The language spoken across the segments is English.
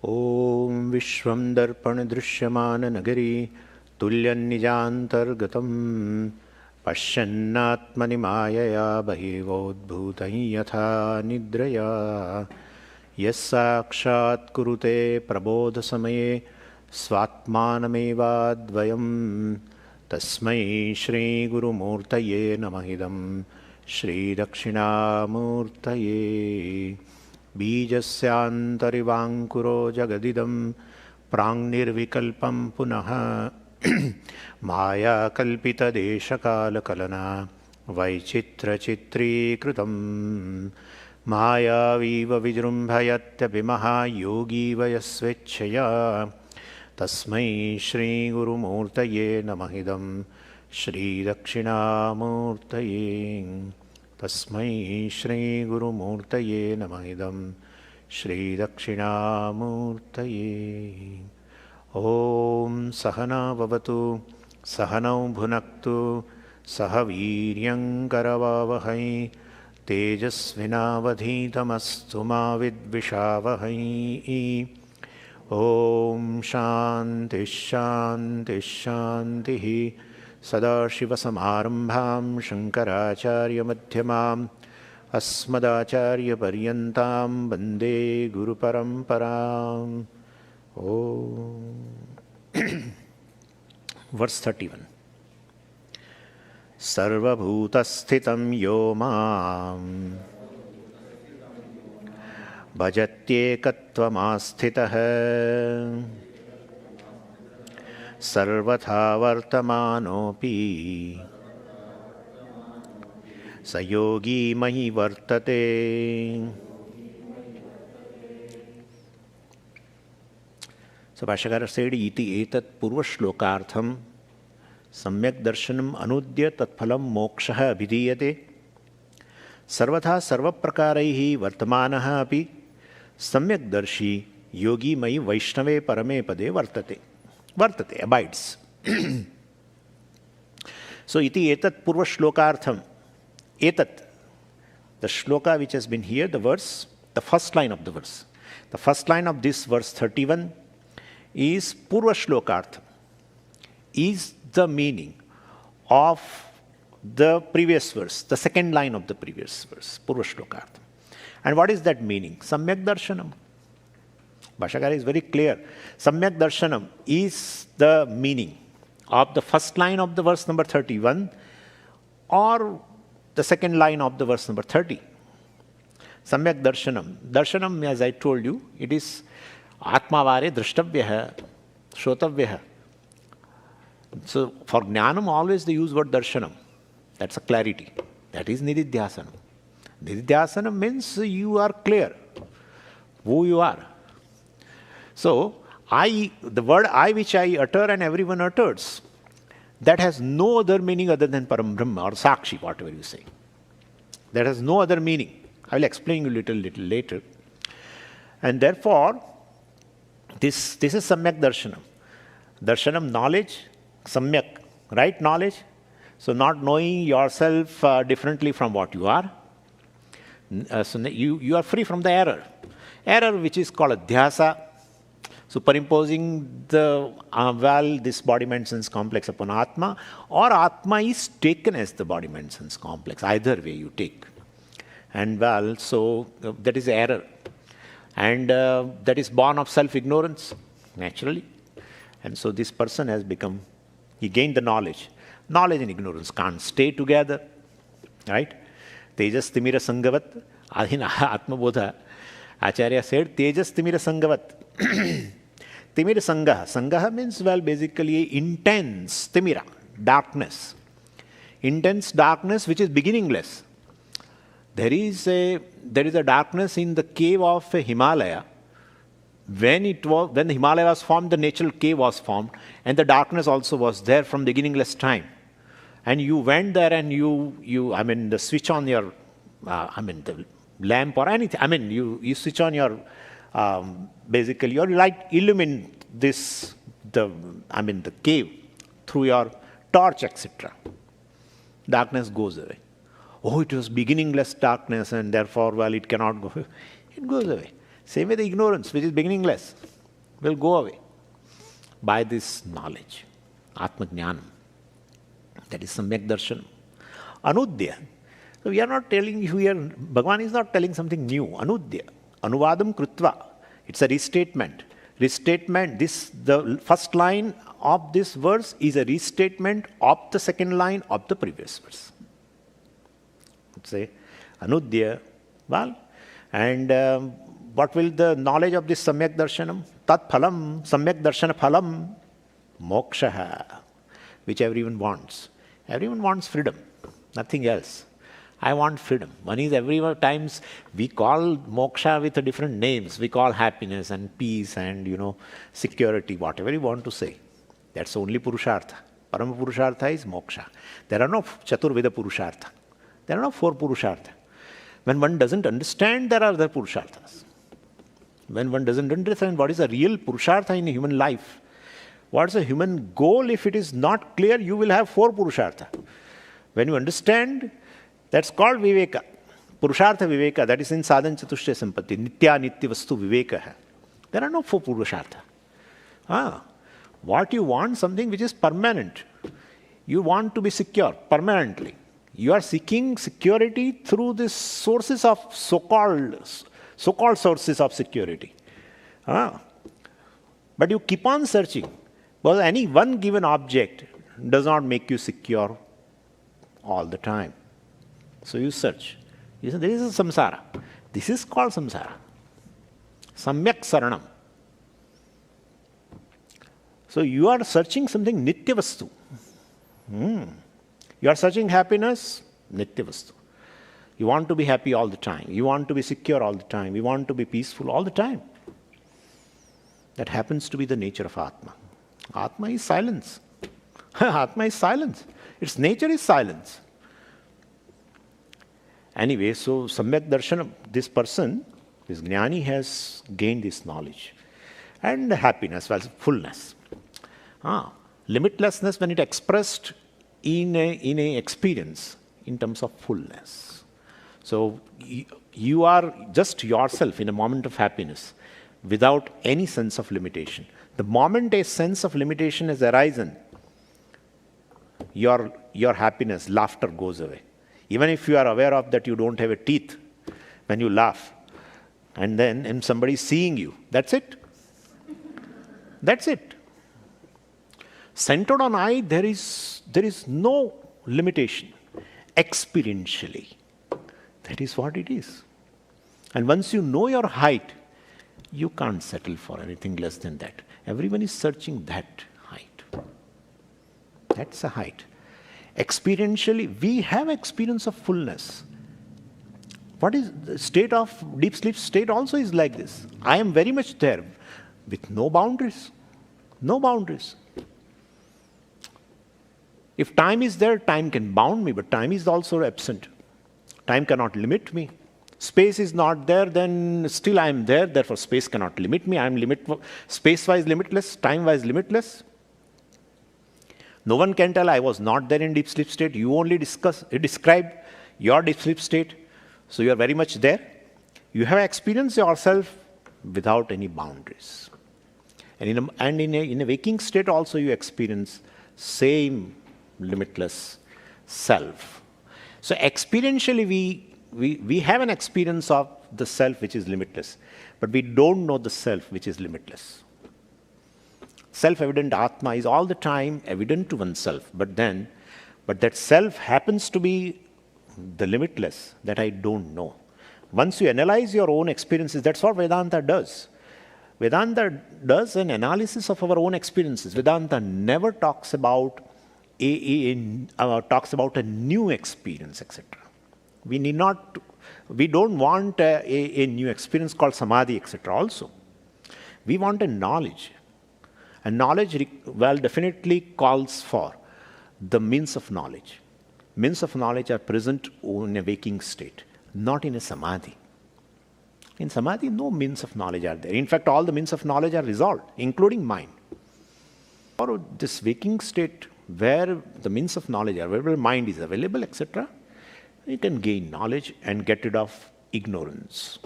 ॐ विश्वं दर्पणदृश्यमाननगरी तुल्यन्निजान्तर्गतं पश्यन्नात्मनि मायया बहिर्वोद्भूतं यथा निद्रया यस्साक्षात् कुरुते प्रबोधसमये स्वात्मानमेवाद्वयं तस्मै श्रीगुरुमूर्तये नमः इदं श्रीदक्षिणामूर्तये। बीजस्यान्तरिवाङ्कुरो जगदिदं प्राङ्निर्विकल्पं पुनः मायाकल्पितदेशकालकलना वैचित्रचित्रीकृतं मायावीव विजृम्भयत्यभिमः योगी वयस्वेच्छया तस्मै श्रीगुरुमूर्तये नमः इदं श्रीदक्षिणामूर्तये। तस्मै श्रीगुरुमूर्तये नमः इदं श्रीदक्षिणामूर्तये। ॐ सहना भवतु सहनौ भुनक्तु सह वीर्यङ्करवावहै तेजस्विनावधीतमस्तु मा विद्विषावहै। ॐ शान्तिः शान्तिः शान्तिः। सदाशिवसमारम्भां शङ्कराचार्यमध्यमाम् अस्मदाचार्यपर्यन्तां वन्दे गुरुपरम्पराम्। Verse 31. सर्वभूतस्थितं यो मां भजत्येकत्वमास्थितः सर्वथा वर्तमानोऽपि स योगी मयि वर्तते। So Bhashyakara said, iti etat purvashlokartham samyak darshanam anudya tatphalam moksha abhidiyate sarvatha sarvaprakaraihi vartamanaha api samyak darshi yogi mayi vaishnave parame pade vartate. Vartate, abides. So, iti etat purva shlokartham. Etat, the shloka which has been here, the verse, the first line of the verse. The first line of this verse 31 is purva shlokartham, is the meaning of the previous verse, the second line of the previous verse, purva shlokartham. And what is that meaning? Samyak darshanam. Bhashyakara is very clear. Samyak darshanam is the meaning of the first line of the verse number 31 or the second line of the verse number 30. Samyak darshanam. Darshanam, as I told you, it is atmavare drashtavyaha, shrotavyaha. So for jnanam, always they use word darshanam. That's a clarity. That is nididhyasanam. Nididhyasanam means you are clear who you are. So, the word I which I utter and everyone utters, that has no other meaning other than Param Brahma or Sakshi, whatever you say. That has no other meaning. I will explain you little later. And therefore, this is Samyak Darshanam. Darshanam, knowledge, Samyak, right knowledge. So, not knowing yourself differently from what you are. So, you are free from the error. Error which is called Adhyasa. Superimposing this body-mind sense complex upon Atma, or Atma is taken as the body-mind sense complex. Either way you take. And so that is error. And that is born of self-ignorance, naturally. And so this person has become, he gained the knowledge. Knowledge and ignorance can't stay together. Right? Tejas Timira Sangavat, Atma Bodha. Acharya said, Tejas Timira Sangavat. Timira Sangaha. Sangaha means, basically intense Timira, darkness. Intense darkness which is beginningless. There is a darkness in the cave of a Himalaya. When the Himalaya was formed, the natural cave was formed, and the darkness also was there from beginningless time. And you went there and the switch on your, the lamp or anything. You switch on your, basically your light illumine the cave through your torch, etc. Darkness goes away. Oh, it was beginningless darkness and therefore, it cannot go away. It goes away. Same way the ignorance, which is beginningless, will go away by this knowledge. Atma Jnanam. That is Samyak Darshanam. Anudya. So we are not telling you here, Bhagavan is not telling something new. Anudya. Anuvadam Krutva. It's a restatement. Restatement. The first line of this verse is a restatement of the second line of the previous verse. Let's say Anudya. Well, and what will the knowledge of this Samyak Darshanam? Tat Phalam, Samyak Darshana Phalam, Moksha, which everyone wants. Everyone wants freedom, nothing else. I want freedom. One is every times we call moksha with different names. We call happiness and peace and, security, whatever you want to say. That's only Purushartha. Parama Purushartha is moksha. There are no Chaturveda Purushartha. There are no 4 Purushartha. When one doesn't understand, there are other Purusharthas. When one doesn't understand what is a real Purushartha in human life, what's a human goal, if it is not clear, you will have 4 Purushartha. When you understand, that's called Viveka. Purushartha Viveka, that is in Sadhana Chatushya Sampatti. Nitya Nitya Vastu Viveka hai. There are no 4 Purushartha. What you want, something which is permanent. You want to be secure permanently. You are seeking security through these sources of so-called sources of security. But you keep on searching. Because any one given object does not make you secure all the time. So you search. You say, there is a samsara. This is called samsara. Samyak saranam. So you are searching something nitya vastu. You are searching happiness, nitya vastu. You want to be happy all the time. You want to be secure all the time. You want to be peaceful all the time. That happens to be the nature of Atma. Atma is silence. Atma is silence. Its nature is silence. Anyway, so Samyak Darshanam, this person, this Jnani has gained this knowledge. And happiness, well, fullness. Limitlessness when it expressed in a experience in terms of fullness. So you are just yourself in a moment of happiness without any sense of limitation. The moment a sense of limitation has arisen, your happiness, laughter goes away. Even if you are aware of that you don't have a teeth when you laugh, and somebody is seeing you, that's it. That's it. Centered on I, there is no limitation. Experientially. That is what it is. And once you know your height, you can't settle for anything less than that. Everyone is searching that height. That's a height. Experientially, we have experience of fullness. What is the state of deep sleep state also is like this. I am very much there with no boundaries. No boundaries. If time is there, time can bound me, but time is also absent. Time cannot limit me. Space is not there, then still I am there, therefore space cannot limit me. I am space-wise limitless, time-wise limitless. No one can tell I was not there in deep sleep state. You only describe your deep sleep state. So you are very much there. You have experienced yourself without any boundaries. And in a waking state also you experience same limitless self. So experientially we have an experience of the self which is limitless, but we don't know the self which is limitless. Self-evident Atma is all the time evident to oneself, but that self happens to be the limitless that I don't know. Once you analyze your own experiences, that's what Vedanta does. Vedanta does an analysis of our own experiences. Vedanta never talks about a new experience, etc. We don't want a new experience called samadhi, etc. also. We want a knowledge. And knowledge, definitely calls for the means of knowledge. Means of knowledge are present in a waking state, not in a samadhi. In samadhi, no means of knowledge are there. In fact, all the means of knowledge are resolved, including mind. Or this waking state where the means of knowledge are available, mind is available, etc., you can gain knowledge and get rid of ignorance.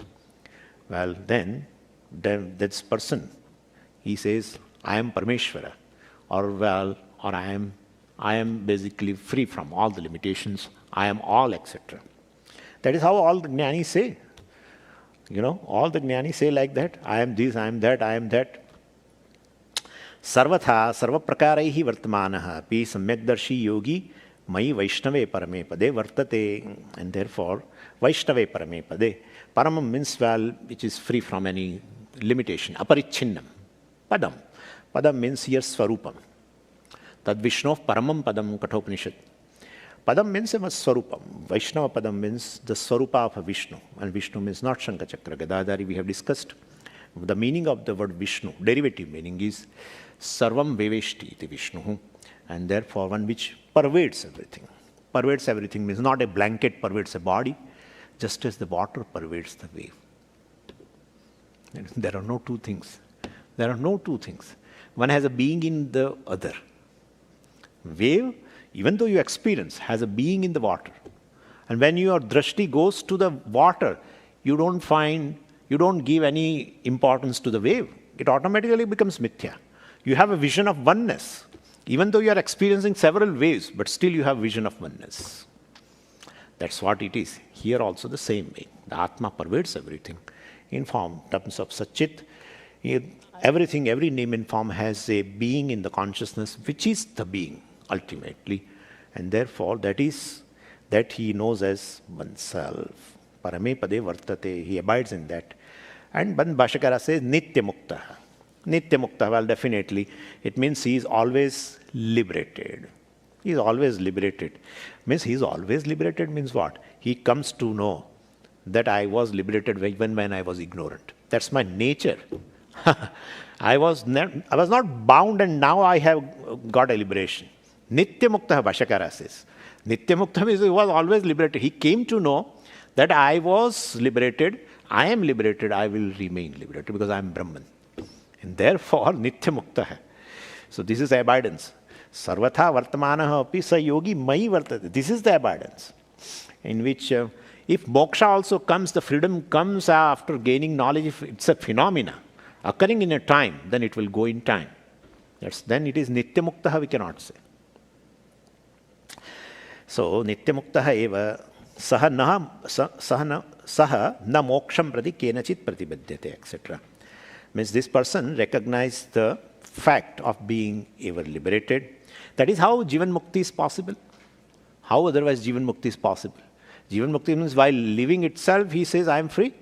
Well, then this person, he says, I am Parameshwara, or I am basically free from all the limitations, I am all, etc. That is how all the jnanis say. All the jnanis say like that, I am this, I am that, I am that. Sarvatha sarvaprakaraihi vartamanaha pi samyakdarshi yogi mai vaishnave parame pade vartate. And therefore, vaishnave parame pade. Paramam means, well, which is free from any limitation. Aparichinnam. Padam. Padam means here swarupam. Tad Vishnu paramam padam Kathopanishad. Padam means a swarupam. Vaishnava padam means the swarupa of a Vishnu. And Vishnu means not Shankachakra Gadadhari, we have discussed. The meaning of the word Vishnu, derivative meaning is Sarvam Veveshti iti Vishnu. And therefore one which pervades everything. Pervades everything means not a blanket pervades a body, just as the water pervades the wave. And there are no two things. There are no two things. One has a being in the other. Wave, even though you experience, has a being in the water. And when your drashti goes to the water, you don't give any importance to the wave. It automatically becomes mithya. You have a vision of oneness. Even though you are experiencing several waves, but still you have vision of oneness. That's what it is. Here also the same way. The Atma pervades everything. In form, in terms of Satchit, everything, every name and form has a being in the consciousness, which is the being, ultimately. And therefore, that he knows as oneself. Parame pade vartate. He abides in that. And Bhashakara says, Nitya Mukta. Nitya Mukta, well, definitely, it means he is always liberated. He is always liberated. Means he is always liberated means what? He comes to know that I was liberated when I was ignorant. That's my nature. I was not bound and now I have got a liberation. Nitya Mukta, Bhashakara says. Nitya Mukta means he was always liberated. He came to know that I was liberated, I am liberated, I will remain liberated because I am Brahman. And therefore, Nitya Mukta hai. So this is abidance. Sarvatha vartamanaha api sa yogi mai vartate. This is the abidance. In which, if moksha also comes, the freedom comes after gaining knowledge. If it's a phenomena occurring in a time, then it will go in time. Then it is Nitya Mukta, we cannot say. So, Nitya Mukta eva saha na moksham prati kenachit pratibadhyate, etc. Means this person recognized the fact of being ever liberated. That is how Jivan Mukti is possible. How otherwise Jivan Mukti is possible? Jivan Mukti means while living itself, he says, I am free.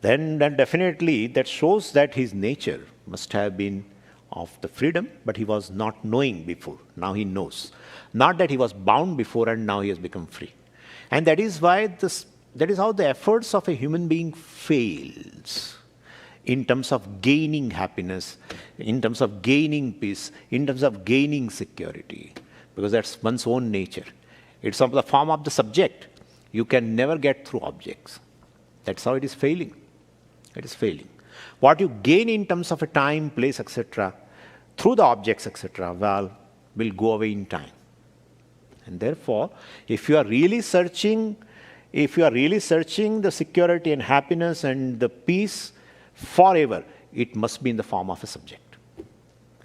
Then definitely that shows that his nature must have been of the freedom, but he was not knowing before. Now he knows. Not that he was bound before and now he has become free. And that is why that is how the efforts of a human being fails. In terms of gaining happiness, in terms of gaining peace, in terms of gaining security. Because that's one's own nature. It's of the form of the subject. You can never get through objects. That's how it is failing. It is failing. What you gain in terms of a time, place, etc., through the objects, etc., well, will go away in time. And therefore, if you are really searching the security and happiness and the peace forever, it must be in the form of a subject.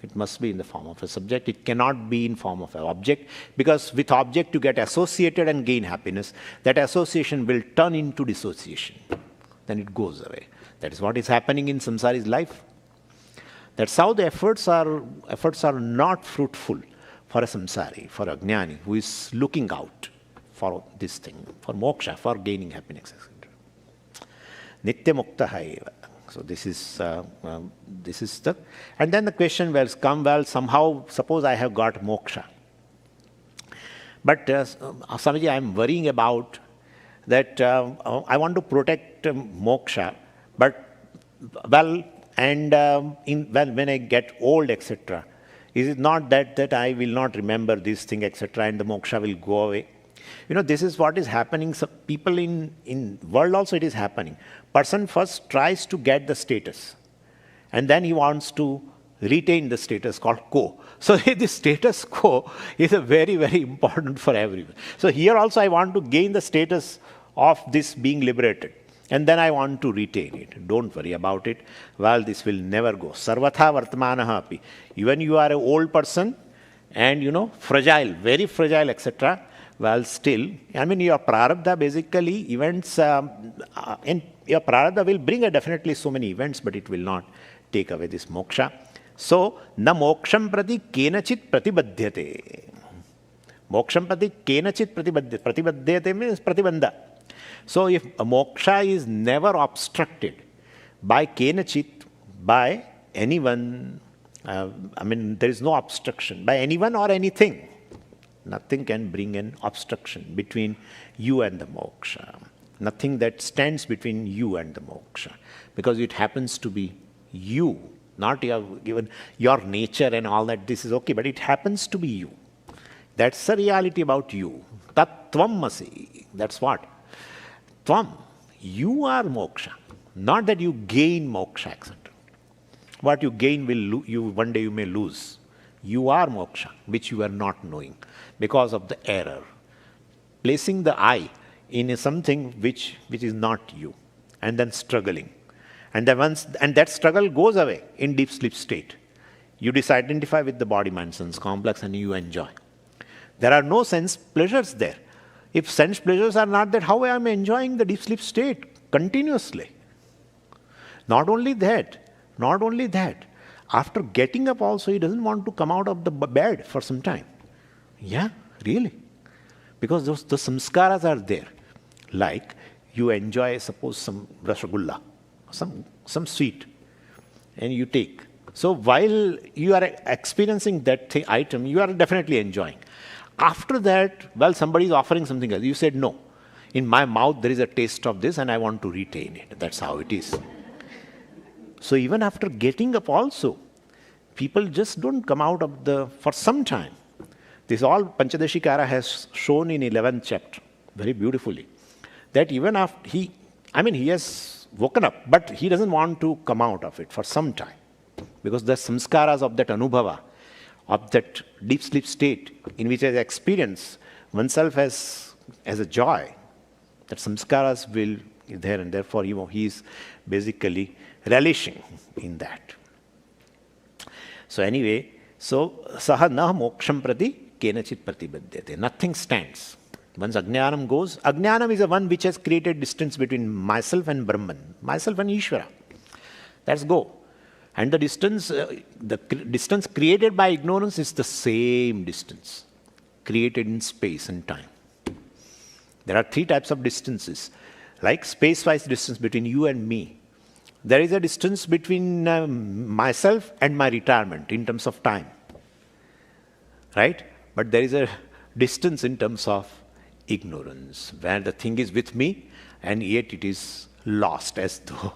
It must be in the form of a subject. It cannot be in form of an object, because with object you get associated and gain happiness. That association will turn into dissociation. Then it goes away. That is what is happening in samsari's life. That's how the efforts are not fruitful for a samsari, for a jnani who is looking out for this thing, for moksha, for gaining happiness, etc. Nitya mukta eva. So this is the, and then the question will come, well, somehow, suppose I have got moksha. But Swamiji, I am worrying about that I want to protect moksha, but, well, and when I get old, etc., is it not that I will not remember this thing, etc., and the moksha will go away? This is what is happening. Some people in world also it is happening. Person first tries to get the status, and then he wants to retain the status called quo. So this status quo is a very, very important for everyone. So here also I want to gain the status of this being liberated. and then I want to retain it. Don't worry about it. Well, this will never go. Sarvatha vartamanaha api. Even you are an old person and, fragile, very fragile, etc. Well, still, your prarabdha basically events, and your prarabdha will bring definitely so many events, but it will not take away this moksha. So, na moksham prati kenachit pratibadhyate. Moksham prati kenachit pratibadhyate. Pratibadhyate means pratibandha. So, if a moksha is never obstructed by kenachit, by anyone, there is no obstruction by anyone or anything. Nothing can bring an obstruction between you and the moksha. Nothing that stands between you and the moksha. Because it happens to be you, not given your nature and all that. This is okay, but it happens to be you. That's the reality about you. Tat tvam masi. That's what? Tvam. You are moksha. Not that you gain moksha, etc. What you gain one day you may lose. You are moksha, which you are not knowing because of the error. Placing the I in something which is not you, and then struggling. And that struggle goes away in deep sleep state. You disidentify with the body, mind, sense complex, and you enjoy. There are no sense pleasures there. If sense pleasures are not there, how am I enjoying the deep sleep state continuously? Not only that, after getting up also, he doesn't want to come out of the bed for some time. Yeah, really. Because the samskaras are there. Like you enjoy, suppose, some rasagulla, some sweet, and you take. So while you are experiencing that item, you are definitely enjoying. After that, well, somebody is offering something else. You said, no, in my mouth there is a taste of this and I want to retain it. That's how it is. So even after getting up also, people just don't come out of for some time. This all Panchadashikara has shown in 11th chapter, very beautifully. That even after he has woken up, but he doesn't want to come out of it for some time. Because the samskaras of that anubhava, of that deep sleep state in which I experience oneself as a joy, that samskaras will be there, and therefore he is basically relishing in that. So anyway, saha na moksham prati kenachit pratibadhyate. Nothing stands. Once ajnanam goes, ajnanam is the one which has created distance between myself and Brahman, myself and Ishvara. Let's go. And the distance created by ignorance is the same distance created in space and time. There are 3 types of distances. Like space-wise distance between you and me. There is a distance between myself and my retirement in terms of time. Right? But there is a distance in terms of ignorance, where the thing is with me and yet it is lost as though.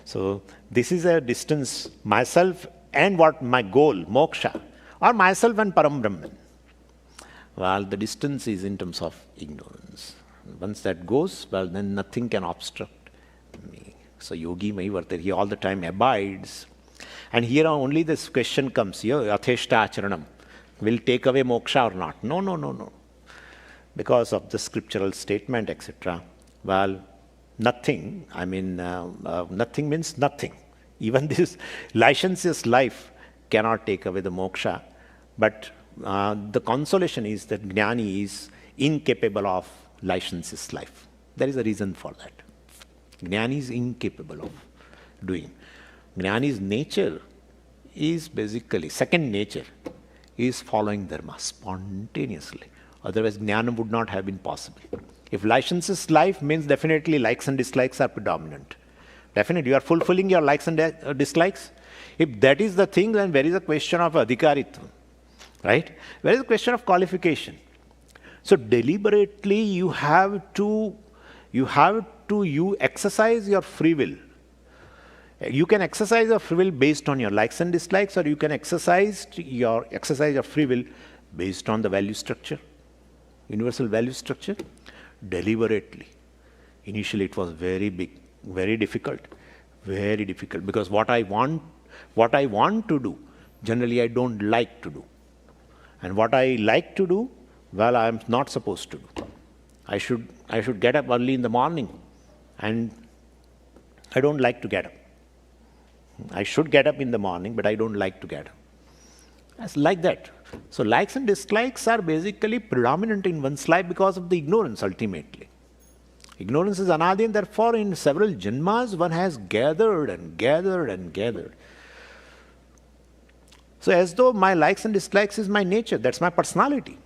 So this is a distance, myself and what my goal, moksha, or myself and Param Brahman. Well, the distance is in terms of ignorance. Once that goes, well, then nothing can obstruct me. So yogi mai vartate, he all the time abides. And here only this question comes here, yatheshta acharanam, will take away moksha or not? No. Because of the scriptural statement, etc. Well, nothing, nothing means nothing. Even this licentious life cannot take away the moksha. But the consolation is that Jnani is incapable of licentious life. There is a reason for that. Jnani is incapable of doing. Jnani's nature is basically, second nature, is following dharma spontaneously. Otherwise, Jnana would not have been possible. If licentious life means definitely likes and dislikes are predominant. Definitely, you are fulfilling your likes and dislikes. If that is the thing, then there is a question of adhikaritva. Right? There is a question of qualification. So deliberately you exercise your free will. You can exercise your free will based on your likes and dislikes, or you can exercise your free will based on the value structure, universal value structure, deliberately. Initially it was very big, very difficult, because what I want to do, generally I don't like to do. And what I like to do, well, I am not supposed to do. I should get up early in the morning and I don't like to get up. I should get up in the morning, but I don't like to get up. It's like that. So likes and dislikes are basically predominant in one's life because of the ignorance ultimately. Ignorance is anadi, and therefore in several janmas one has gathered and gathered and gathered. So as though my likes and dislikes is my nature, that's my personality.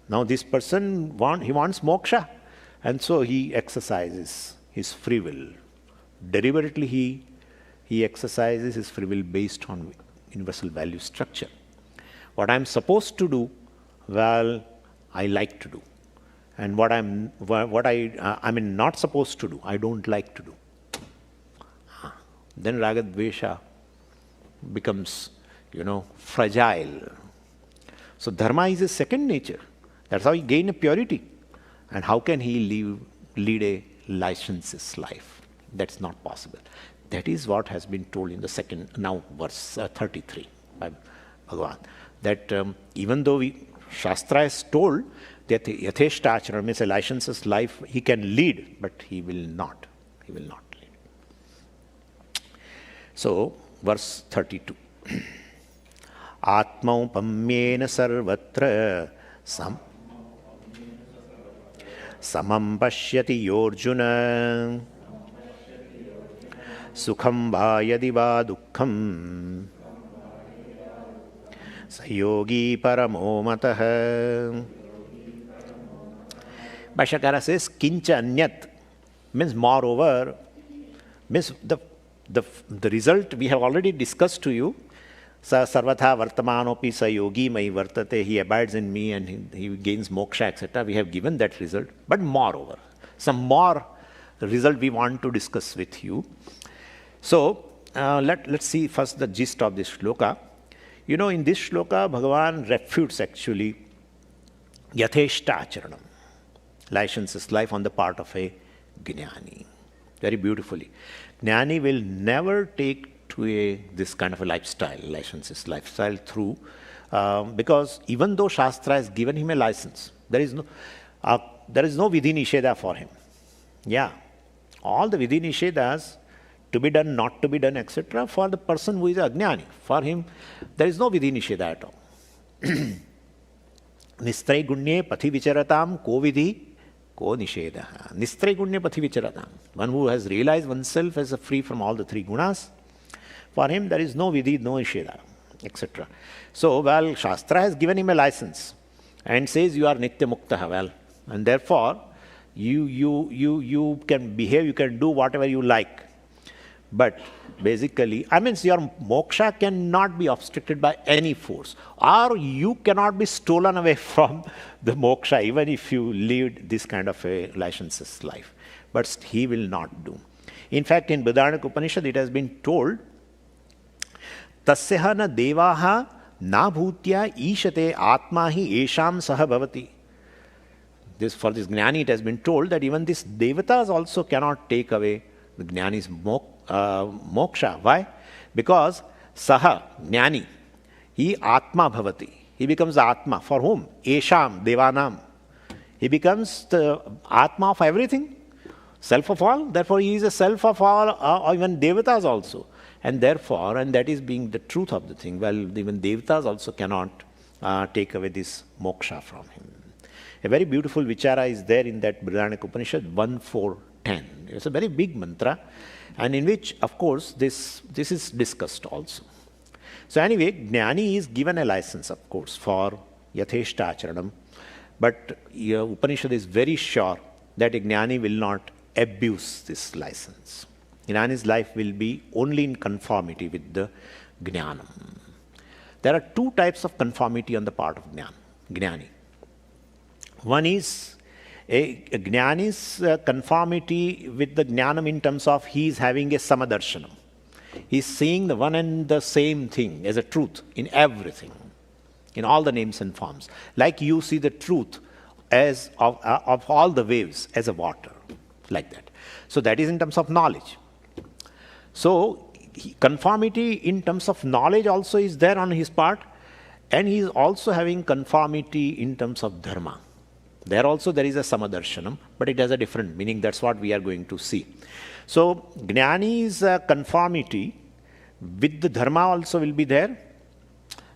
Now this person wants moksha, and so he exercises his free will. Deliberately he exercises his free will based on universal value structure. What I'm supposed to do, well, I like to do. And what I'm not supposed to do, I don't like to do. Then raga dvesha becomes, fragile. So dharma is his second nature. That's how he gain a purity. And how can he lead a licentious life? That's not possible. That is what has been told in the second, now verse 33 by Bhagavad. That even though Shastra is told that yatheshta acharana means a licentious life he can lead, but he will not. He will not lead. So, verse 32. Atmaupamyena sarvatra samam pashyati yorjuna sukham va yadi va dukkham sayogi paramo matah. Bhashyakara says, kincha anyat means moreover, means the result we have already discussed to you. Sa sarvatha vartamanopi sa yogi mai vartate, he abides in me and he gains moksha, etc. We have given that result. But moreover, some more result we want to discuss with you. So, let's see first the gist of this shloka. In this shloka, Bhagavan refutes actually yatheshta acharanam, licentious life on the part of a jnani. Very beautifully. Jnani will never take to this kind of a lifestyle, licentious lifestyle through, because even though Shastra has given him a license, there is no vidhi nisheda for him. Yeah, all the vidhi nishedas, to be done, not to be done, etc., for the person who is a jnani. For him, there is no vidhi nisheda at all. Nistray gunye pathi vicharatam ko vidhi ko nisheda. Nistray gunye pathi vicharatam. One who has realized oneself as free from all the three gunas, for him there is no vidhi, no nisheda, etc. So, well, Shastra has given him a license and says you are nitya muktaha, well, and therefore you can behave, you can do whatever you like. But basically, your moksha cannot be obstructed by any force, or you cannot be stolen away from the moksha even if you lead this kind of a licentious life. But he will not do. In fact, in Bridhanak Upanishad it has been told, tasya na devaha na bhutya ishate atma hi esham saha bhavati. For this jnani it has been told that even these devatas also cannot take away the jnani's moksha. Why? Because saha, jnani, he atma bhavati. He becomes atma. For whom? Esham, devanam. He becomes the atma of everything, self of all. Therefore, he is a self of all, or even devatas also. And therefore, and that is being the truth of the thing, well, even devatas also cannot take away this moksha from him. A very beautiful vichara is there in that Bridhanak Upanishad 1.4.10. It's a very big mantra, and in which, of course, this is discussed also. So anyway, jnani is given a license, of course, for yatheshta acharanam, but Upanishad is very sure that a jnani will not abuse this license. Jnani's life will be only in conformity with the jnanam. There are two types of conformity on the part of jnani. One is a jnani's conformity with the jnanam in terms of he is having a samadarshanam. He is seeing the one and the same thing as a truth in everything, in all the names and forms. Like you see the truth as of all the waves as a water, like that. So that is in terms of knowledge. So conformity in terms of knowledge also is there on his part, and he is also having conformity in terms of dharma. There also there is a samadarshanam, but it has a different meaning. That's what we are going to see. So Jnani is a conformity with the dharma also will be there,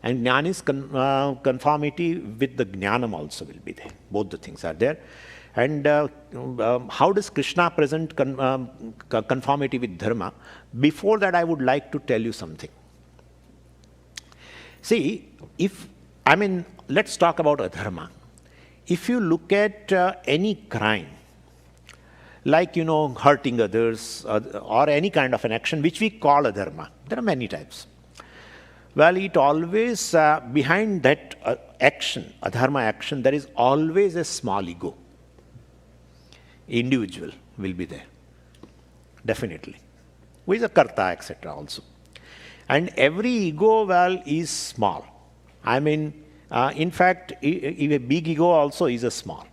and Jnani's conformity with the Jnanam also will be there. Both the things are there. And how does Krishna present conformity with dharma? Before that, I would like to tell you something. See, let's talk about adharma. If you look at any crime, like, hurting others or any kind of an action which we call adharma, there are many types. Well, it always, behind that action, adharma action, there is always a small ego. Individual will be there, definitely, who is a karta, etc. also. And every ego, is small. In fact, a big ego also is a small.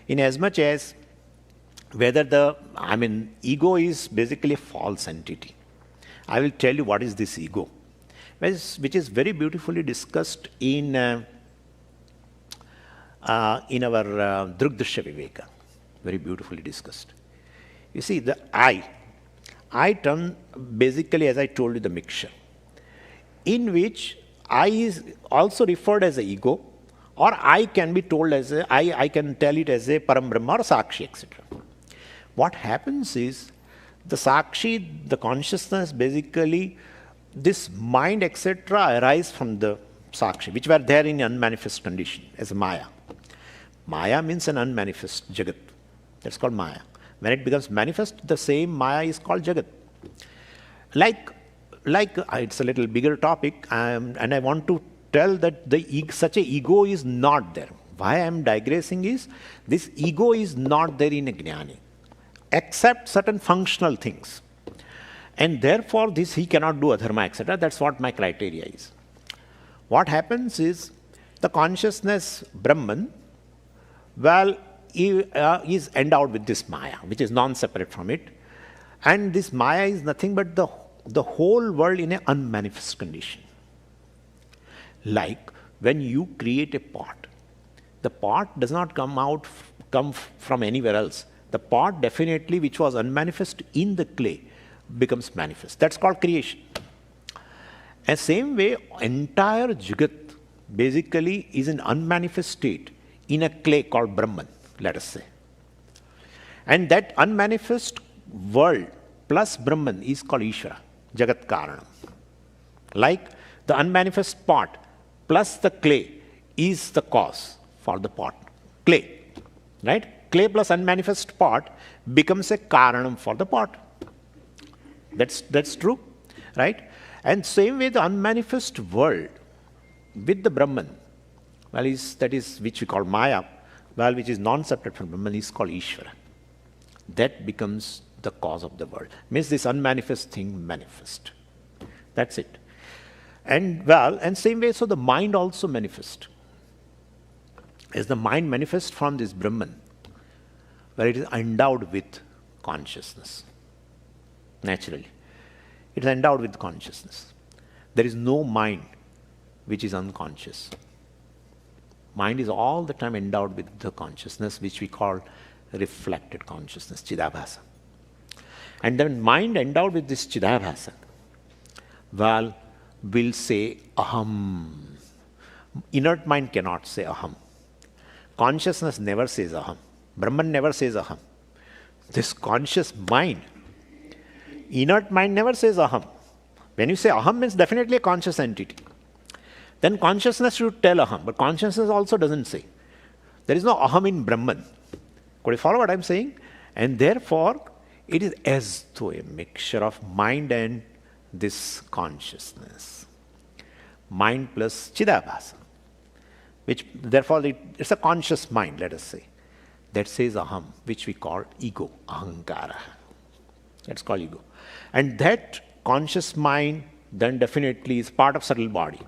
In as much as whether ego is basically a false entity. I will tell you what is this ego, which is very beautifully discussed in our Drugdrishya Viveka. Very beautifully discussed. You see, the I term basically, as I told you, the mixture, in which I is also referred as a ego, or I can be told as I can tell it as a Param Brahma or Sakshi, etc. What happens is, the Sakshi, the consciousness, basically, this mind, etc., arise from the Sakshi, which were there in unmanifest condition as Maya. Maya means an unmanifest Jagat. That's called Maya. When it becomes manifest, the same Maya is called Jagat. Like it's a little bigger topic, and I want to tell that such a ego is not there. Why I am digressing is, this ego is not there in a Jnani, except certain functional things. And therefore, he cannot do adharma, etc. That's what my criteria is. What happens is, the consciousness, Brahman, is endowed with this Maya, which is non-separate from it. And this Maya is nothing but the whole world in an unmanifest condition. Like when you create a pot, the pot does not come from anywhere else. The pot definitely, which was unmanifest in the clay, becomes manifest. That's called creation. And same way, entire Jagat basically is an unmanifest state in a clay called Brahman, let us say. And that unmanifest world plus Brahman is called Ishvara, Jagat Karanam. Like the unmanifest pot plus the clay is the cause for the pot. Clay, right? Clay plus unmanifest pot becomes a Karanam for the pot. That's true, right? And same way, the unmanifest world with the Brahman, that is which we call Maya, which is non-separate from Brahman, is called Ishvara. That becomes the cause of the world. Means this unmanifest thing manifest. That's it. And same way, so the mind also manifests. As the mind manifests from this Brahman, where it is endowed with consciousness. Naturally. It is endowed with consciousness. There is no mind which is unconscious. Mind is all the time endowed with the consciousness, which we call reflected consciousness, Chidabhasa. And then mind endowed with this Chidabhasa, will say aham. Inert mind cannot say aham. Consciousness never says aham. Brahman never says aham. This conscious mind, inert mind never says aham. When you say aham, means definitely a conscious entity. Then consciousness should tell aham, but consciousness also doesn't say. There is no aham in Brahman. Could you follow what I'm saying? And therefore, it is as though a mixture of mind and this consciousness. Mind plus Chidabhasa. Which, therefore, it's a conscious mind, let us say, that says aham, which we call ego, ahankara. That's called ego. And that conscious mind then definitely is part of subtle body,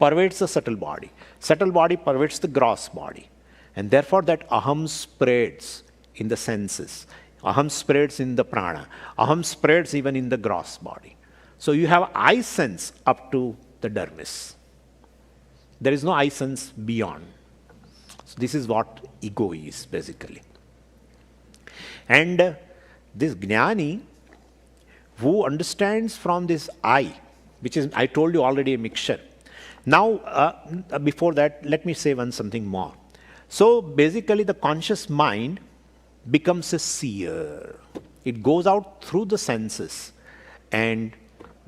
pervades the subtle body. Subtle body pervades the gross body. And therefore that aham spreads in the senses. Aham spreads in the prana. Aham spreads even in the gross body. So you have I sense up to the dermis. There is no I sense beyond. So this is what ego is basically. And this Jnani, who understands from this I, which is, I told you already, a mixture. Now, before that, let me say something more. So basically the conscious mind becomes a seer. It goes out through the senses and,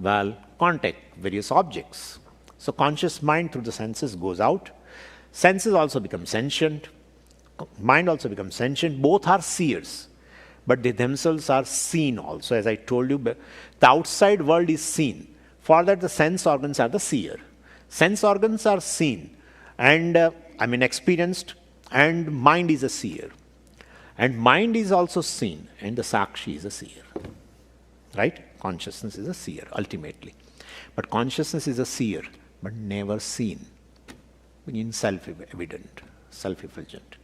well, contact various objects. So conscious mind through the senses goes out. Senses also become sentient. Mind also becomes sentient. Both are seers, but they themselves are seen also. As I told you, the outside world is seen. For that, the sense organs are the seer. Sense organs are seen and, experienced, and mind is a seer. And mind is also seen, and the Sakshi is a seer. Right? Consciousness is a seer, ultimately. But consciousness is a seer, but never seen, in self-evident, self-effulgent.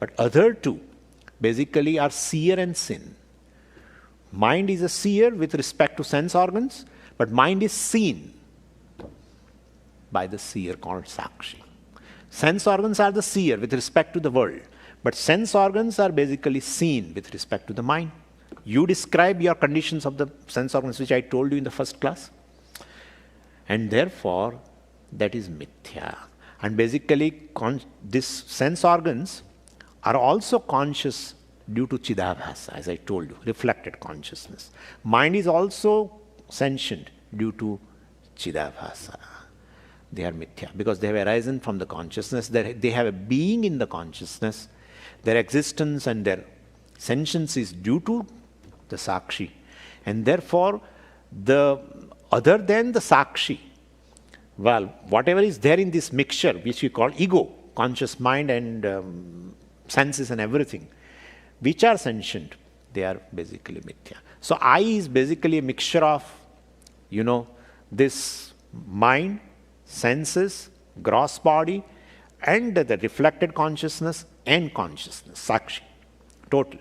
But other two basically are seer and sin. Mind is a seer with respect to sense organs, but mind is seen by the seer called Sakshi. Sense organs are the seer with respect to the world, but sense organs are basically seen with respect to the mind. You describe your conditions of the sense organs, which I told you in the first class. And therefore, that is mithya. And basically, these sense organs are also conscious due to Chidabhasa, as I told you, reflected consciousness. Mind is also sentient due to Chidabhasa. They are mithya because they have arisen from the consciousness. They have a being in the consciousness. Their existence and their sentience is due to the Sakshi. And therefore, other than the Sakshi, well, whatever is there in this mixture, which we call ego, conscious mind and senses and everything, which are sentient, they are basically mithya. So I is basically a mixture of, this mind, senses, gross body, and the reflected consciousness and consciousness, Sakshi, total.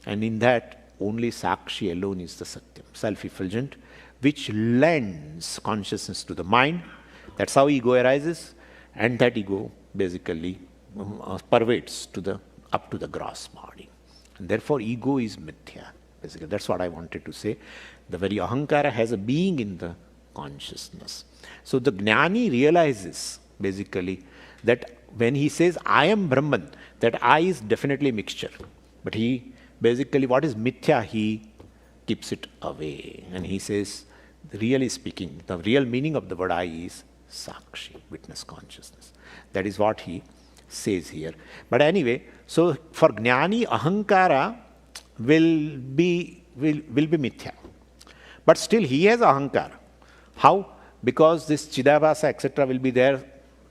And in that, only Sakshi alone is the Satyam, self-effulgent, which lends consciousness to the mind. That's how ego arises, and that ego basically pervades up to the gross body. And therefore, ego is mithya. Basically, that's what I wanted to say. The very ahankara has a being in the consciousness. So the Jnani realizes basically that when he says, I am Brahman, that I is definitely a mixture. But he basically, what is mithya, he keeps it away. And he says, really speaking, the real meaning of the word I is Sakshi, witness consciousness. That is what he says here. But anyway, so for Jnani, ahankara will be mithya. But still he has ahankara. How? Because this Chidabhasa, etc. will be there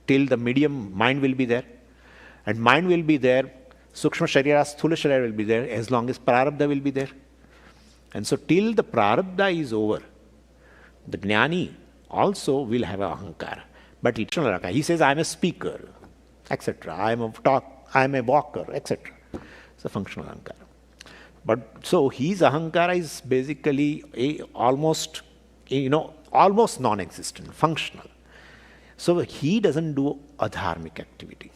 till the medium mind will be there. And mind will be there, Sukshma Sharira, Sthula Sharira will be there as long as Prarabdha will be there. And so till the Prarabdha is over, the Jnani also will have a ahankara. But eternal ahankara. He says, I am a speaker, etc. I am a walker, etc. It's a functional ahankara. But so his ahankara is basically almost non-existent, functional. So he doesn't do adharmic activity.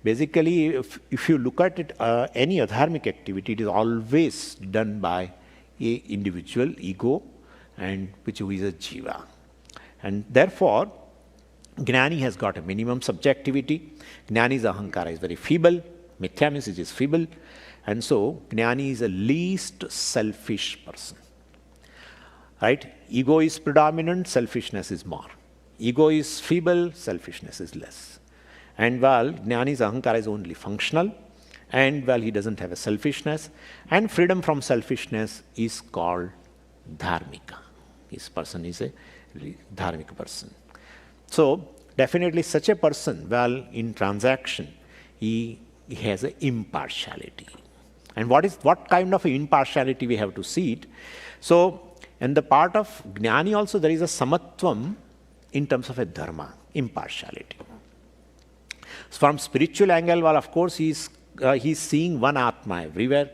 Basically, if you look at it, any adharmic activity, it is always done by a individual ego, and which is a jiva. And therefore, Jnani has got a minimum subjectivity. Jnani's ahankara is very feeble. Mithya means it is feeble. And so, Jnani is a least selfish person. Right? Ego is predominant, selfishness is more. Ego is feeble, selfishness is less. And while Jnani's ahankara is only functional, and while he doesn't have a selfishness, and freedom from selfishness is called dharmika. This person is a dharmic person. So, definitely such a person, while in transaction, he has an impartiality. And what kind of impartiality we have to see it? So, in the part of Jnani also there is a samatvam in terms of a dharma, impartiality. So from spiritual angle, well, of course, he's seeing one Atma everywhere,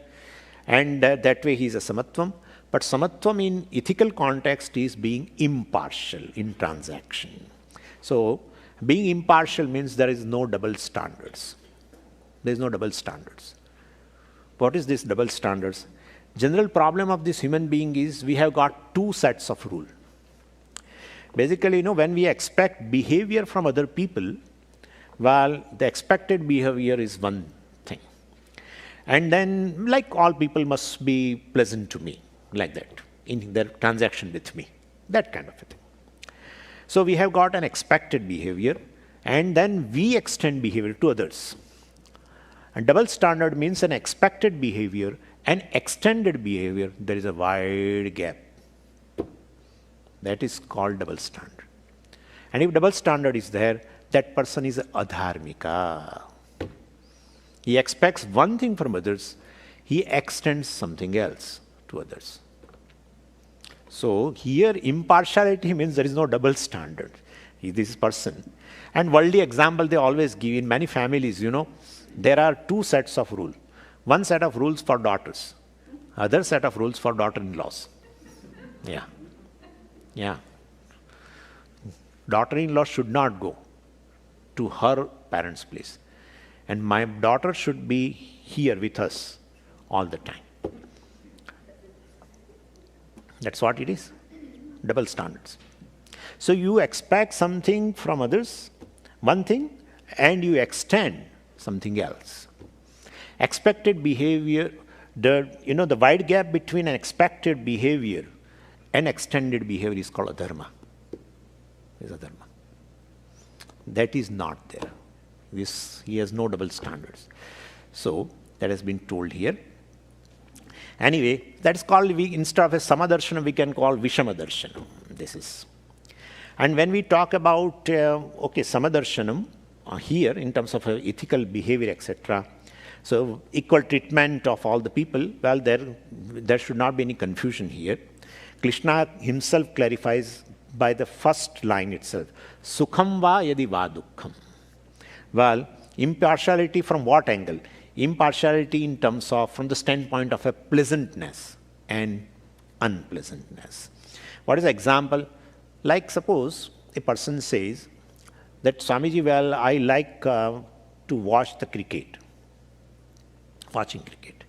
and that way he is a samatvam. But samatvam in ethical context is being impartial in transaction. So being impartial means there is no double standards. There is no double standards. What is this double standards? General problem of this human being is we have got two sets of rule. Basically, when we expect behavior from other people, well, the expected behavior is one thing. And then, like all people must be pleasant to me, like that, in their transaction with me, that kind of a thing. So we have got an expected behavior, and then we extend behavior to others. And double standard means an expected behavior and extended behavior, there is a wide gap. That is called double standard. And if double standard is there, that person is adharmika. He expects one thing from others, he extends something else to others. So here impartiality means there is no double standard. This person. And worldly example they always give in many families, there are two sets of rules. One set of rules for daughters, other set of rules for daughter-in-laws. Yeah. Daughter-in-law should not go to her parents' place. And my daughter should be here with us all the time. That's what it is. Double standards. So you expect something from others, one thing, and you extend something else. Expected behavior, the wide gap between an expected behavior and extended behavior is called adharma. Is adharma. That is not there. He has no double standards. So that has been told here. Anyway, that is called, instead of a samadarshanam, we can call vishamadarshana. This is. And when we talk about, samadarshanam, here in terms of ethical behavior, etc., so equal treatment of all the people, well, there should not be any confusion here. Krishna himself clarifies by the first line itself, sukham va yadi va dukkham. Well, impartiality from what angle? Impartiality in terms of, from the standpoint of a pleasantness and unpleasantness. What is the example? Like suppose a person says that, Swamiji, well, I like to watch the cricket, watching cricket.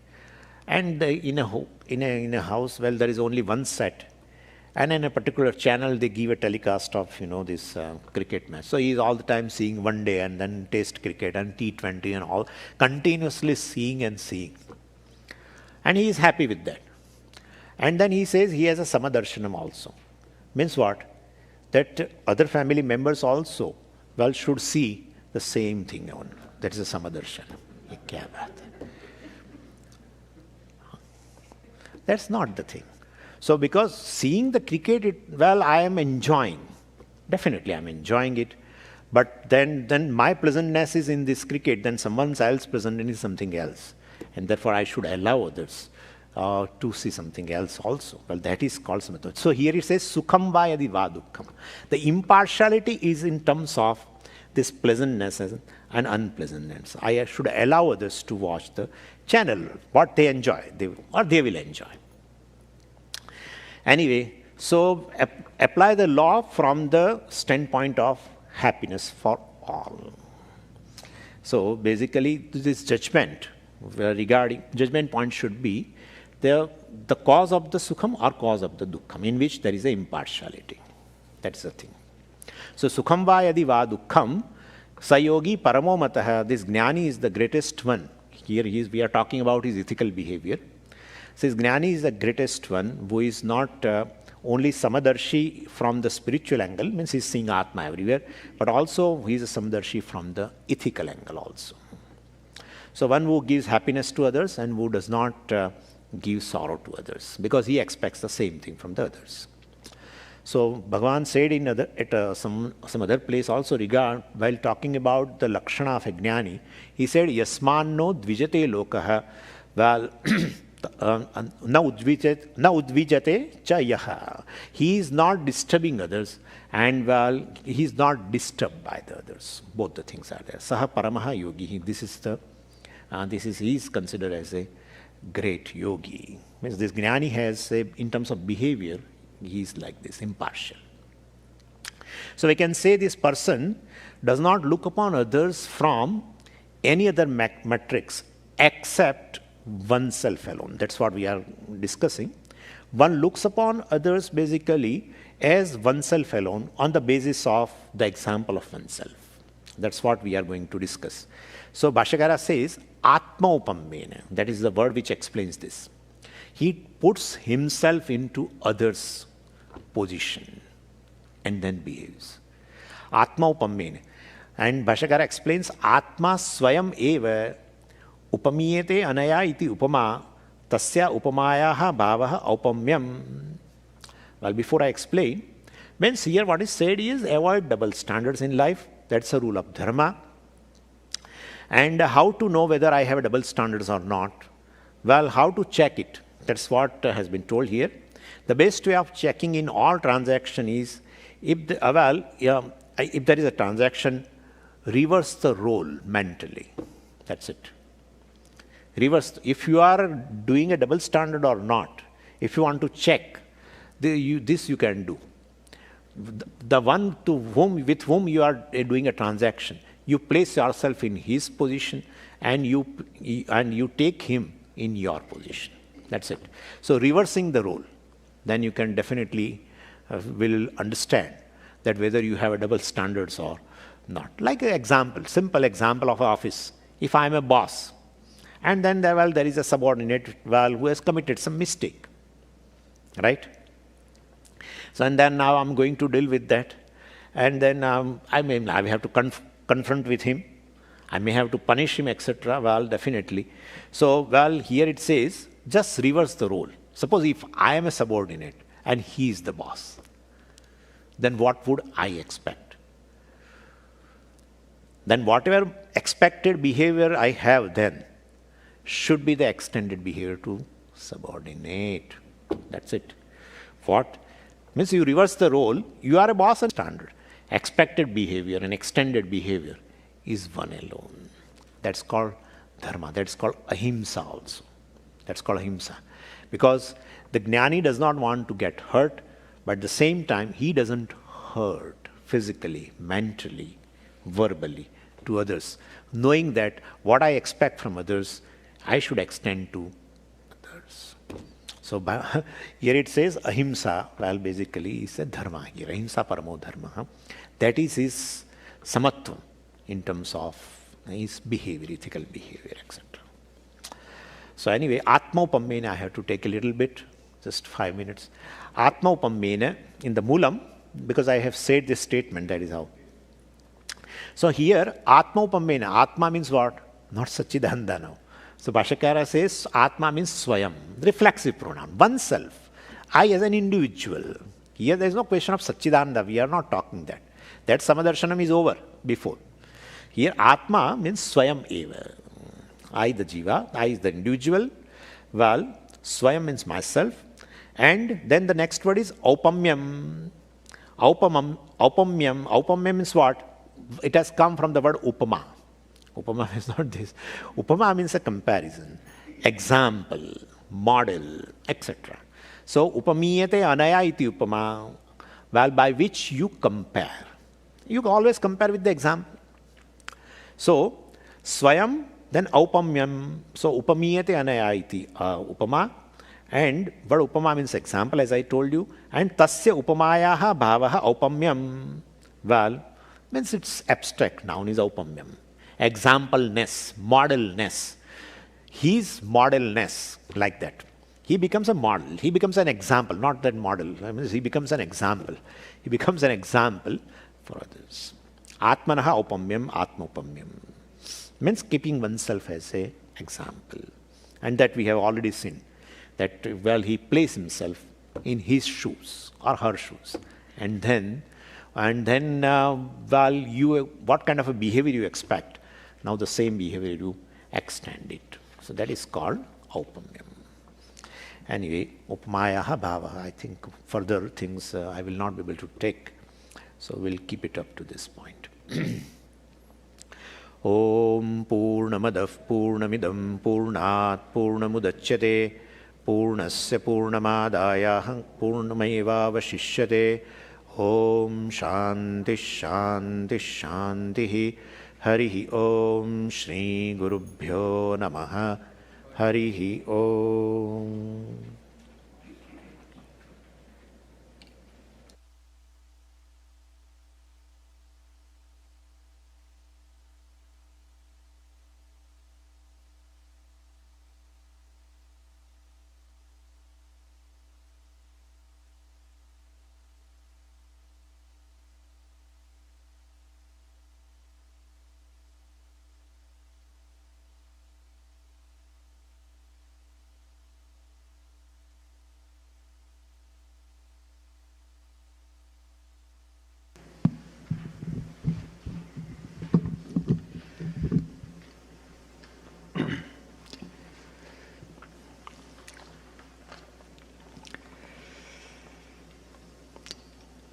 And in a house, well, there is only one set. And in a particular channel, they give a telecast of, this cricket match. So he is all the time seeing one day and then Test cricket and T20 and all, continuously seeing and seeing. And he is happy with that. And then he says he has a samadarshanam also. Means what? That other family members also, well, should see the same thing. That is a samadarshanam. That's not the thing. So because seeing the cricket, I am enjoying. Definitely I am enjoying it. But then my pleasantness is in this cricket, then someone else's pleasantness is something else. And therefore I should allow others to see something else also. Well, that is called samadhi. So here it says, sukham va yadi va dukkham. The impartiality is in terms of this pleasantness and unpleasantness. I should allow others to watch the channel, what they enjoy, or they will enjoy. Anyway, so apply the law from the standpoint of happiness for all. So basically, this judgment regarding judgment point should be the cause of the sukham or cause of the dukkham, in which there is a impartiality. That's the thing. So sukham va yadi va dukkham, sayogi paramo mataha, this jnani is the greatest one. Here we are talking about his ethical behavior. Says Jnani is the greatest one who is not only samadarshi from the spiritual angle, means he is seeing Atma everywhere, but also he is a samadarshi from the ethical angle also. So one who gives happiness to others and who does not give sorrow to others, because he expects the same thing from the others. So Bhagavan said at some other place also while talking about the lakshana of a jnani, he said, Yasmanno dvijate lokaha, well, na udvijate cha yaha. He is not disturbing others, and well, he is not disturbed by the others. Both the things are there. Saha paramaha yogi. He is considered as a great yogi. Means this jnani has, in terms of behavior, he is like this, impartial. So we can say this person does not look upon others from any other metrics except oneself alone. That's what we are discussing. One looks upon others basically as oneself alone on the basis of the example of oneself. That's what we are going to discuss. So Bhashyakara says, Atma upammena, that is the word which explains this. He puts himself into others' position and then behaves. Atma upammena. And Bhashyakara explains, Atma swayam eva upamiyete anaya iti upama tasya upamayaha bhavaha aupamyam. Well, before I explain, means here what is said is avoid double standards in life. That's a rule of dharma. And how to know whether I have double standards or not? Well, how to check it? That's what has been told here. The best way of checking in all transaction is, if there is a transaction, reverse the role mentally. That's it. Reverse. If you are doing a double standard or not, if you want to check, this you can do. The one with whom you are doing a transaction, you place yourself in his position and you take him in your position. That's it. So reversing the role, then you can definitely will understand that whether you have a double standards or not. Like an example, simple example of office. If I am a boss, and then there is a subordinate who has committed some mistake, right? So and then now I'm going to deal with that, and then I have to confront with him. I may have to punish him, etc. Well, definitely. So, here it says, just reverse the role. Suppose if I am a subordinate and he is the boss, then what would I expect? Then whatever expected behavior I have then should be the extended behavior to subordinate. That's it. What? Means you reverse the role, you are a boss and standard. Expected behavior and extended behavior is one alone. That's called dharma. That's called ahimsa also. That's called ahimsa. Because the jnani does not want to get hurt, but at the same time, he doesn't hurt physically, mentally, verbally to others, knowing that what I expect from others, I should extend to others. So here it says ahimsa, basically is a dharma here, ahimsa paramo dharma. That is his samatva in terms of his behavior, ethical behavior, etc. So anyway, Atma upammena, I have to take a little bit, just 5 minutes. Atma upammena in the Moolam, because I have said this statement, that is how. So here, Atma upammena, Atma means what? Not Satchidananda now. So Bhashyakara says, Atma means Swayam, reflexive pronoun, oneself. I as an individual. Here there is no question of Satchidananda, we are not talking that. That Samadarshanam is over before. Here Atma means Swayam eva. I the jiva, I is the individual. Swayam means myself. And then the next word is Aupamyam. Aupamyam means what? It has come from the word upama. Upama is not this. Upama means a comparison, example, model, etc. So, upamiyate anaya iti upama, by which you compare. You always compare with the example. So, swayam, then aupamyam. So, upamiyate anaya iti upama. And word upama means example, as I told you. And tasya upamayaha bhavaha aupamyam. Means it's abstract noun is aupamyam. Exampleness, modelness. His modelness, like that. He becomes a model. He becomes an example, not that model. He becomes an example. He becomes an example for others. Atmanaha aupamyam, atmopamyam. Means keeping oneself as an example. And that we have already seen. That, he places himself in his shoes or her shoes. And then, what kind of a behavior you expect? Now the same behavior you extend it. So that is called aupamyam. Anyway, upamayaha bhava. I think further things I will not be able to take. So we'll keep it up to this point. Om Purnamadav Purnamidam Purnat Purnamudachyate Purnasya Purnamadaya Purnameva Vashishyate Om Shanti Shanti Shanti Harihi Om Shri Gurubhyo Namaha. Harihi Om.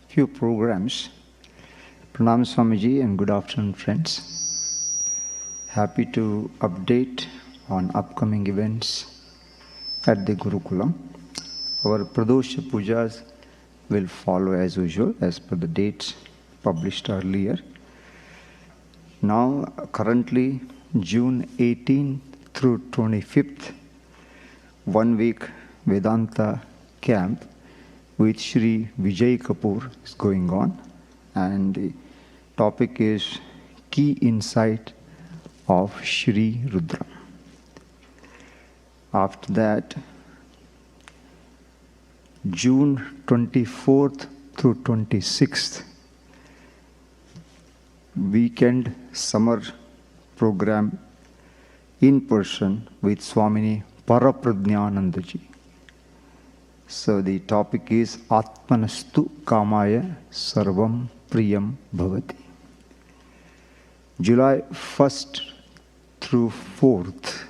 Few programs. Pranam Swamiji and good afternoon, friends. Happy to update on upcoming events at the Gurukulam. Our Pradosha Pujas will follow as usual, as per the dates published earlier. Now, currently, June 18th through 25th, 1 week Vedanta camp with Shri Vijay Kapoor is going on, and the topic is Key Insight of Shri Rudra. After that, June 24th through 26th, weekend summer program in person with Swamini Parapradnyanandaji. So the topic is Atmanastu Kamaya Sarvam Priyam Bhavati. July 1st through 4th,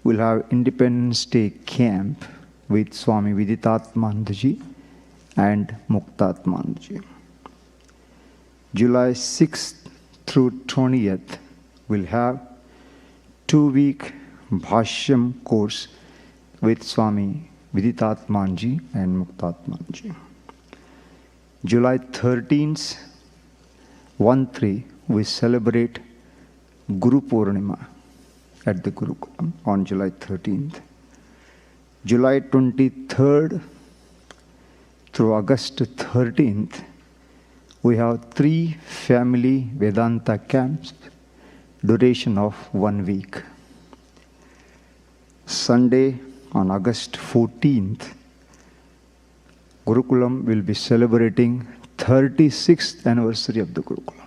we'll have Independence Day camp with Swami Viditatmanandaji and Muktatmanandaji. July 6th through 20th, we'll have 2-week Bhashyam course with Swami Viditatmanji and Muktatmanji. July 13th, 1-3, we celebrate Guru Purnima at the Gurukulam on July 13th. July 23rd through August 13th, we have 3 family Vedanta camps, duration of 1 week. Sunday, on August 14th, Gurukulam will be celebrating 36th anniversary of the Gurukulam.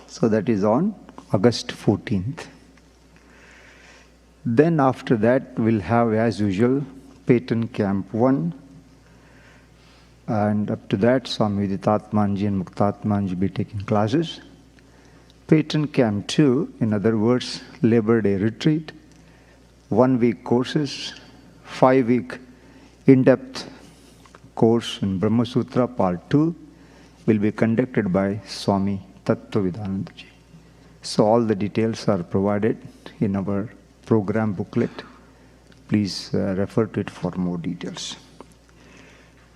So that is on August 14th. Then after that, we'll have as usual Payton Camp 1. And up to that, Swami Viditatmanji and Muktatmanji will be taking classes. Payton Camp 2, in other words, Labor Day retreat, 1-week courses, 5-week in-depth course in Brahma Sutra Part 2 will be conducted by Swami Tattvavidanandaji. So all the details are provided in our program booklet. Please refer to it for more details.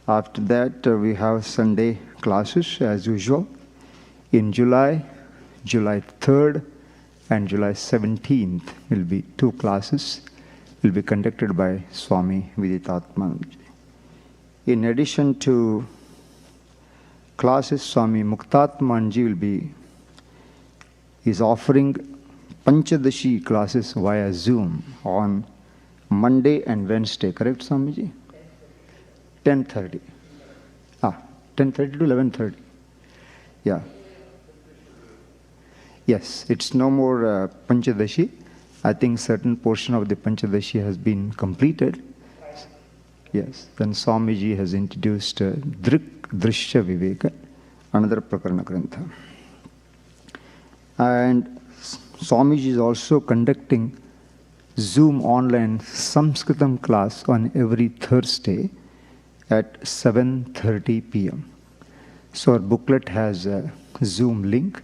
After that, we have Sunday classes as usual. In July 3rd and July 17th will be 2 classes, will be conducted by Swami Viditatmanji. In addition to classes, Swami Muktatmanji is offering Panchadashi classes via Zoom on Monday and Wednesday, correct Swamiji? 10:30. 10:30 to 11:30. Yeah. Yes, it's no more Panchadashi. I think certain portion of the Panchadashi has been completed. Yes. Then Swamiji has introduced Drishya Viveka, another Prakarana Grantha. And Swamiji is also conducting Zoom online Sanskritam class on every Thursday at 7:30 p.m. So our booklet has a Zoom link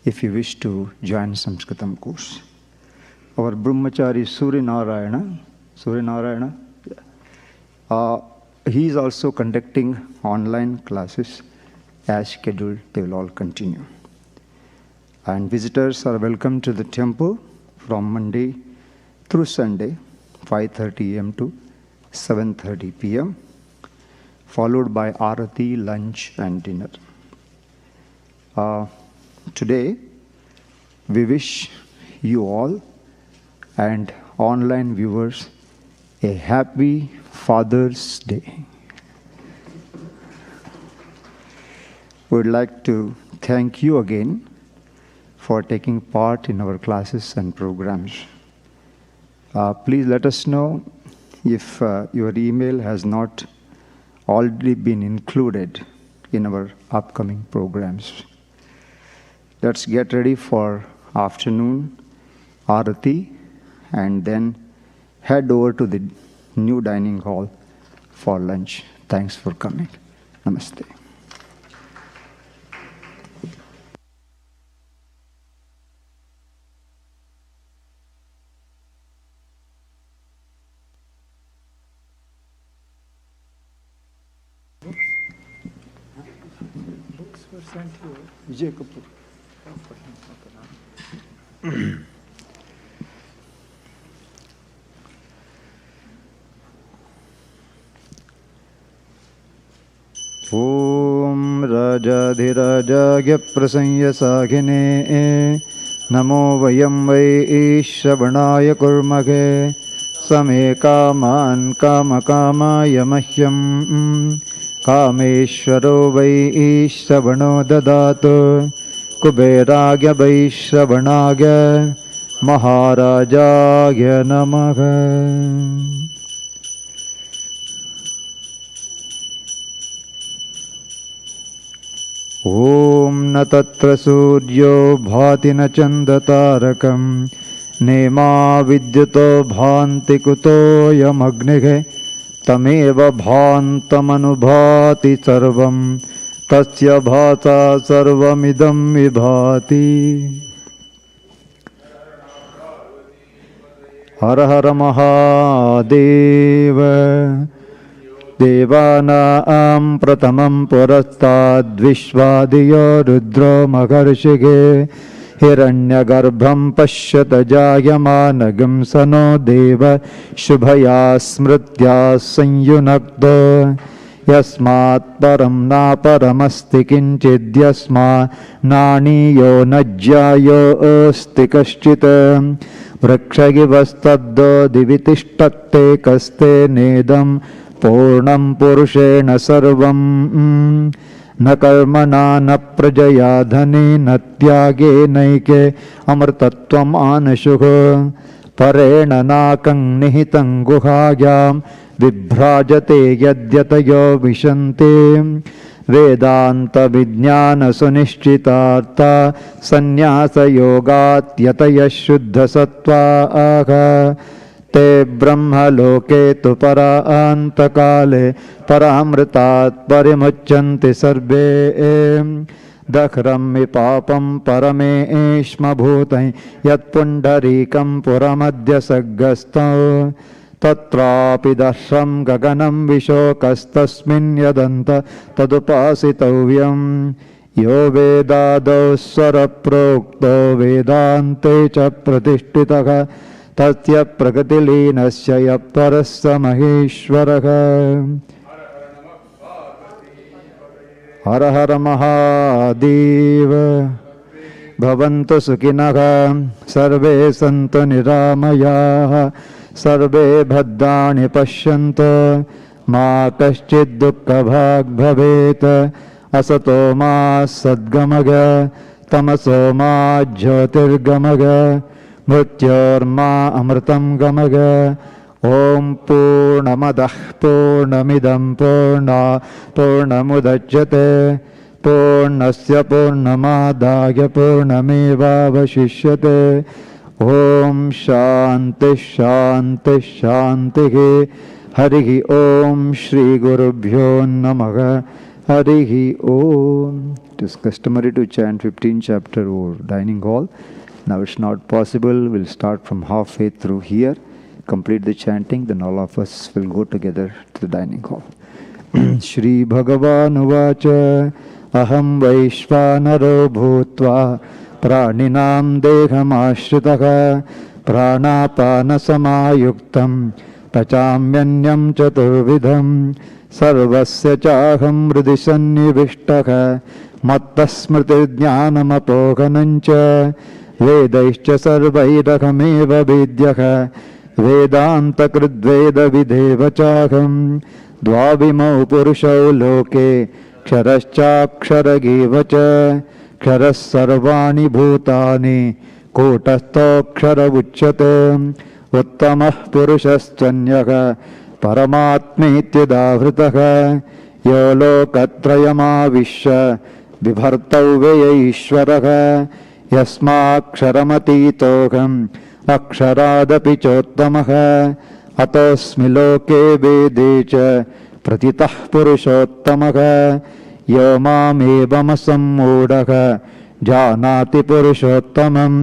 if you wish to join Sanskritam course. Our Brahmachari Suryanarayana, he is also conducting online classes as scheduled, they will all continue. And visitors are welcome to the temple from Monday through Sunday, 5:30 a.m. to 7:30 p.m., followed by Arati, lunch, and dinner. Today, we wish you all and online viewers a happy Father's Day. We'd like to thank you again for taking part in our classes and programs. Please let us know if your email has not already been included in our upcoming programs. Let's get ready for afternoon Arati and then head over to the new dining hall for lunch. Thanks for coming. Namaste. Books were sent here. Vijay Kapoor. Om Rajadhirajaga Prasanya Saghine Namo Vayam Vai Shravanaya Kurmage Same Kaman Kama Kama Yamahyam Kameshwaro Vai Shravano Dadatu Kuberagya Vai Shravanagya Maharajagya Namaha. Om na tatra suryo bhati na chandatarakam nema vidyuto bhanti kuto yamagnighe tameva bhantamanubhati sarvam tasya bhata sarvamidam vibhati. Har Har Mahadeva. Devanam pratamam purastad vishvadiyo rudro maharshige hiranyagarbham pashyata jayamanagam sano deva shubhaya smritya sanyunakta yasmat param na paramasti kinchid yasma naniyo najyayo asti kaschita vrakshagivastaddo divitishtatte kaste nedam Purnam Purushena Sarvam Na Karmana Na Prajaya Dhani Na Tyage Naike Amrtatvam Anashuha Parena Nakang Nihitang Guhagyam Vibhrajate Yadyatayo Vishanti Vedanta Vijnana Sunishchitartha Sannyasa Yogat Yataya Shuddha Sattva Aha Te Brahma Loke tu para antakale paramritat parimuchanti sarve dakhram mi papam parame ishma bhutai yat pundarikam puramadya saggasta tatrapi dashram gaganam vishokastasmin yadanta tadupasitavyam yo vedado swaraprokto vedante cha pratishtitaha Tatya Prakatilinasya Yaptarasya Maheshwaraha. Har Har Mahadeva. Bhavantu Sukhinaha Sarve Santu Niramayaha Sarve Bhadrani Pashyantu Ma Kaschid Dukkha Bhag Bhaveta Asato Ma Sadgamaga Tamaso Ma Jyotirgamaga Mrityorma Amritam Gamaga Om Purnamadah Purnamidam Purnamudachyate Purnasya Purnamadaya Purnameva Vashishyate Om Shanti Shanti Shanti Harihi Om Shri Gurubhyo Namaha Harihi Om. It is customary to chant 15 chapter or dining hall. Now it's not possible. We'll start from halfway through here, complete the chanting, then all of us will go together to the dining hall. Shri Bhagavan Uvacha अहं वैश्वानरो भूत्वा प्राणिनां देहमाश्रितः प्राणापानसमायुक्तं पचाम्यन्नं चतुर्विधं सर्वस्य चाहं हृदि सन्निविष्टः मत्तः स्मृतिर्ज्ञानमपोहनं च वेदैश्च सर्वैरहमेव वेद्यः वेदान्तकृद्वेदविदेव चाहं द्वाविमौ पुरुषौ लोके क्षरश्चाक्षरगेव च क्षरः सर्वाणि भूतानि कूटस्थोऽक्षर उच्यते उत्तमः पुरुषश्चन्यः परमात्मेत्युदाहृतः यो लोकत्रयमाविश्य बिभर्तव्य ईश्वरः यस्माक्षरमतीतोऽहम् अक्षरादपि चोत्तमः अतोऽस्मि लोके वेदे च प्रतितः पुरुषोत्तमः यो मामेवमसम्मूढः जानाति पुरुषोत्तमं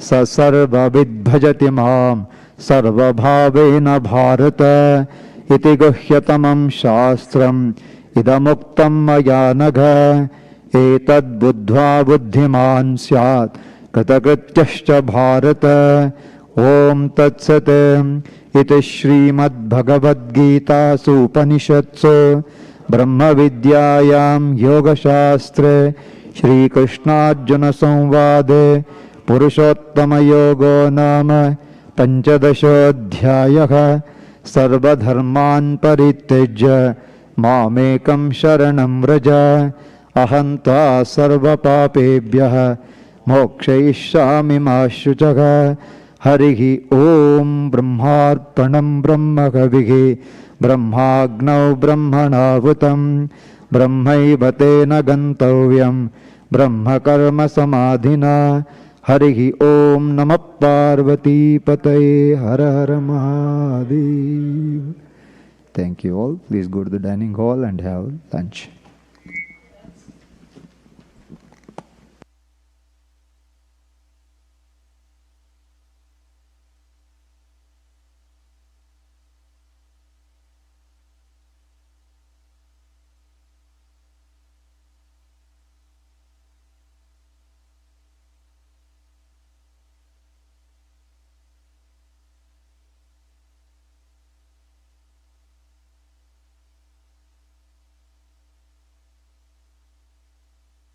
स सर्वविद्भजति मां सर्वभावेन भारत इति गुह्यतमं शास्त्रम् इदमुक्तं मया नघ एतद्बुद्ध्वा बुद्धिमान् स्यात् कृतकृत्यश्च भारत ॐ तत्सत् इति श्रीमद्भगवद्गीतासु उपनिषत्सु ब्रह्मविद्यायां योगशास्त्रे श्रीकृष्णार्जुनसंवादे पुरुषोत्तमयोगो नाम पञ्चदशोऽध्यायः सर्वधर्मान् परित्यज्य मामेकं शरणं व्रज अहं त्वा सर्वपापेभ्यः मोक्षयिष्यामि मा शुचः हरिः ॐ ब्रह्मार्पणं ब्रह्मकविः ब्रह्माग्नौ ब्रह्मणाहुतं ब्रह्मैव तेन गन्तव्यं ब्रह्मकर्मसमाधिना हरिः ॐ नमः पार्वतीपतये हर हर Mahadev. Thank you all. Please go to the dining hall and have lunch.